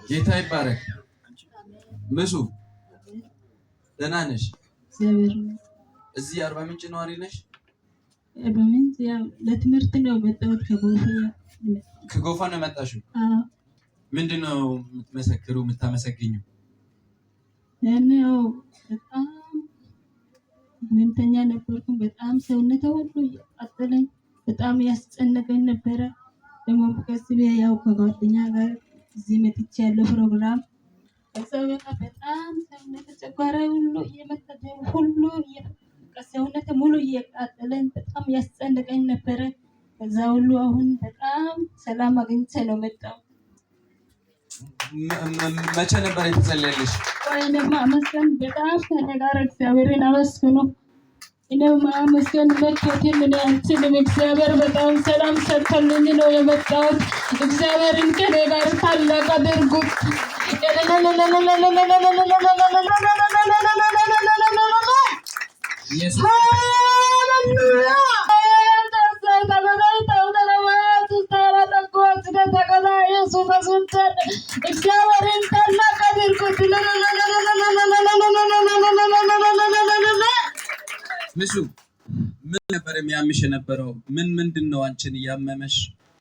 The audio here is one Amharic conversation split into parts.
ጌታ ይባረክ። ምሱ ደህና ነሽ? እዚህ አርባ ምንጭ ነዋሪ ነሽ? አርባ ምንጭ ያው ለትምህርት ነው የመጣሁት ከጎፋ ነው የመጣሽው? ምንድነው የምትመሰክሪው የምታመሰግኚው? ያው በጣም ህመምተኛ ነበርኩ። በጣም ሰውነቴ ሁሉ እያቃጠለኝ በጣም ያስጨነቀኝ ነበረ። ደግሞ ከስቤ ያው ከጓደኛ ጋር እዚህ መጥቼ ያለው ፕሮግራም በጣም ሰውነቴ ጨጓራዬ ሁሉ እየመተተ ሁሉ ሰውነቴ ሙሉ እያቃጠለኝ በጣም ያስጨነቀኝ ነበረ። ከዛ ሁሉ አሁን በጣም ሰላም አግኝቼ ነው መጣሁ። መቼ ነበር የተጸለየልሽ? እኔማ አመስገን በጣም ተነጋረ እግዚአብሔርን አመስግኑ። እኔማ አመስገን መጥቶትን ምን አንችልም። እግዚአብሔር በጣም ሰላም ሰጥቶልኝ ነው የመጣሁት። እግዚአብሔርን ከኔ ጋር ታላቅ አድርጉት። እግዚአብሔርን ታላቅ አድርጉት። ምሱ ምን ነበር የሚያምሽ የነበረው? ምንድነው አንቺን እያመመሽ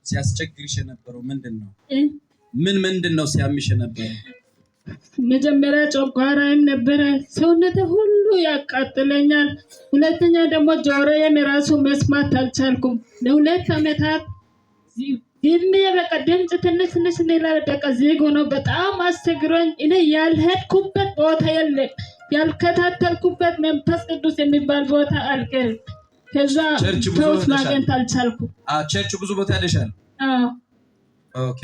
ሲያስቸግርሽ የነበረው ምንድነው? ምንድነው ሲያምሽ የነበረው? መጀመሪያ ጨጓራዬም ነበረ፣ ሰውነቴ ሁሉ ያቃጥለኛል። ሁለተኛ ደግሞ ጆሮዬም ራሱ መስማት አልቻልኩም። ለሁለት ዓመታት በቃ ድምፅ ትንሽ ይላል። በቃ ዜግ ሆኖ በጣም አስቸግሮኝ እኔ ያልሄድኩበት ቦታ የለም፣ ያልከታተልኩበት መንፈስ ቅዱስ የሚባል ቦታ አልቀርም። ከዛ ፈውስ ማግኘት አልቻልኩም። ቸርች ብዙ ቦታ ሄደሻል? ኦኬ።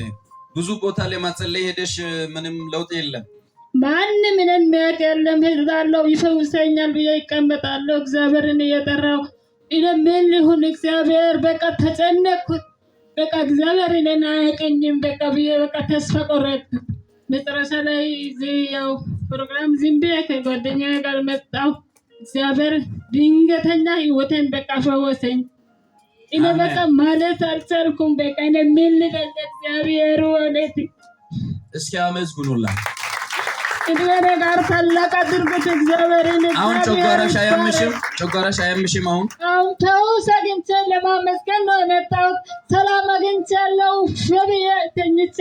ብዙ ቦታ ለማጸለይ ሄደሽ ምንም ለውጥ የለም? ማንም እኔን የሚያውቅ የለም። ሄዳለሁ፣ ይፈውሰኛል ብዬ ይቀመጣለሁ። እግዚአብሔርን እየጠራሁ እኔ ምን ሊሆን እግዚአብሔር በቃ ተጨነቅኩት። በቃ እግዚአብሔር እኔን አያውቀኝም በቃ ብዬ በቃ ተስፋ ቆረጥኩ። መጨረሻ ላይ ያው ፕሮግራም ዝም ብዬ ከጓደኛዬ ጋር መጣሁ። እግዚአብሔር ድንገተኛ ህይወቴን በቃ ፈወሰኝ። እኔ በቃ ማለት አልቻልኩም። በቃ እኔ ምን ልበል እግዚአብሔር ወዴት። እስኪ አመስግኑላት። እግዚአብሔር ጋር ታላቅ አድርጉት እግዚአብሔርን። አሁን ጨጓራሽ አያምሽም? ጨጓራሽ አያምሽም? አሁን ፈውስ አግኝቼ ለማመስገን ነው የመጣሁት። ሰላም አግኝቻለሁ። ሸብዬ ተኝቼ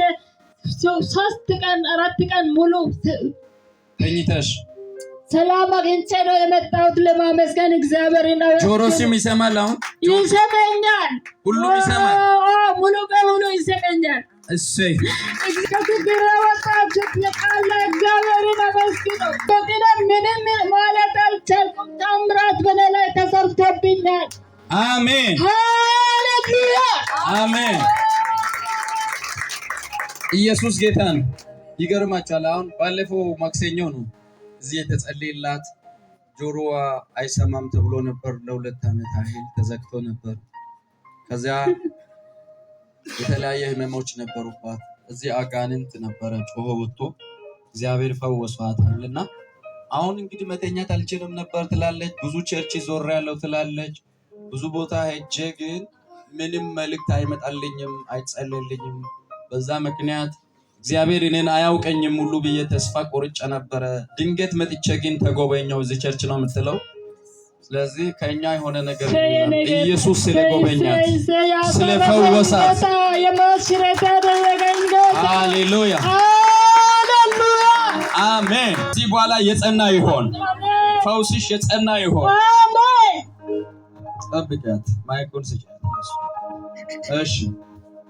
3 ቀን 4 ቀን ሙሉ ተኝተሽ ሰላም አግኝቼ ነው የመጣሁት ለማመስገን እግዚአብሔርን። ጆሮሽም ይሰማል? አሁን ይሰማኛል፣ ሁሉም ይሰማል፣ ሙሉ በሙሉ ይሰማኛል። እሰይ ከችግር ወጣችሁ ለቃል እግዚአብሔርን አመስግኑ። በጤና ምንም ማለት አልቻልኩም። ታምራት በእኔ ላይ ተሰርቶብኛል። አሜን፣ ሃሌሉያ፣ አሜን። ኢየሱስ ጌታ ነው። ይገርማችኋል። አሁን ባለፈው ማክሰኞ ነው እዚህ የተጸለየላት። ጆሮዋ አይሰማም ተብሎ ነበር። ለ2 ዓመት ያህል ተዘግቶ ነበር። ከዚያ የተለያየ ህመሞች ነበሩባት። እዚህ አጋንንት ነበረ ጮሆ ወጥቶ እግዚአብሔር ፈወሷታልና አሁን እንግዲህ መተኛት አልችልም ነበር ትላለች። ብዙ ቸርች ዞር ያለው ትላለች። ብዙ ቦታ ሄጄ ግን ምንም መልእክት አይመጣልኝም፣ አይጸልልኝም። በዛ ምክንያት እግዚአብሔር እኔን አያውቀኝም ሁሉ ብዬ ተስፋ ቆርጬ ነበረ። ድንገት መጥቼ ግን ተጎበኘው። እዚህ ቸርች ነው የምትለው። ስለዚህ ከኛ የሆነ ነገር ኢየሱስ ስለጎበኛት ስለፈወሳት፣ ሃሌሉያ ሃሌሉያ፣ አሜን። እዚህ በኋላ የጸና ይሆን ፈውስሽ፣ የጸና ይሆን። አሜን። ጠብቂያት፣ ማይኩን ስጫት። እሺ፣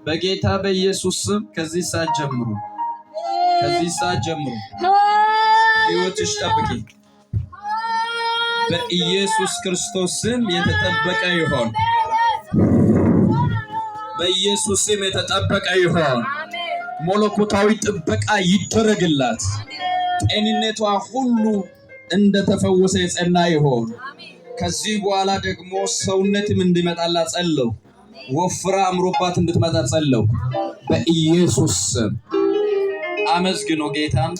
በጌታ በኢየሱስ ስም ከዚህ ሰዓት ጀምሮ ሕይወትሽ ጠብቂ። በኢየሱስ ክርስቶስ ስም የተጠበቀ ይሆን። በኢየሱስ ስም የተጠበቀ ይሆን። መለኮታዊ ጥበቃ ይደረግላት። ጤንነቷ ሁሉ እንደተፈወሰ የጸና ይሆን። ከዚህ በኋላ ደግሞ ሰውነትም እንዲመጣላት ጸለው። ወፍራ አምሮባት እንድትመጣ ጸለው። በኢየሱስ ስም አመስግኑ ጌታን።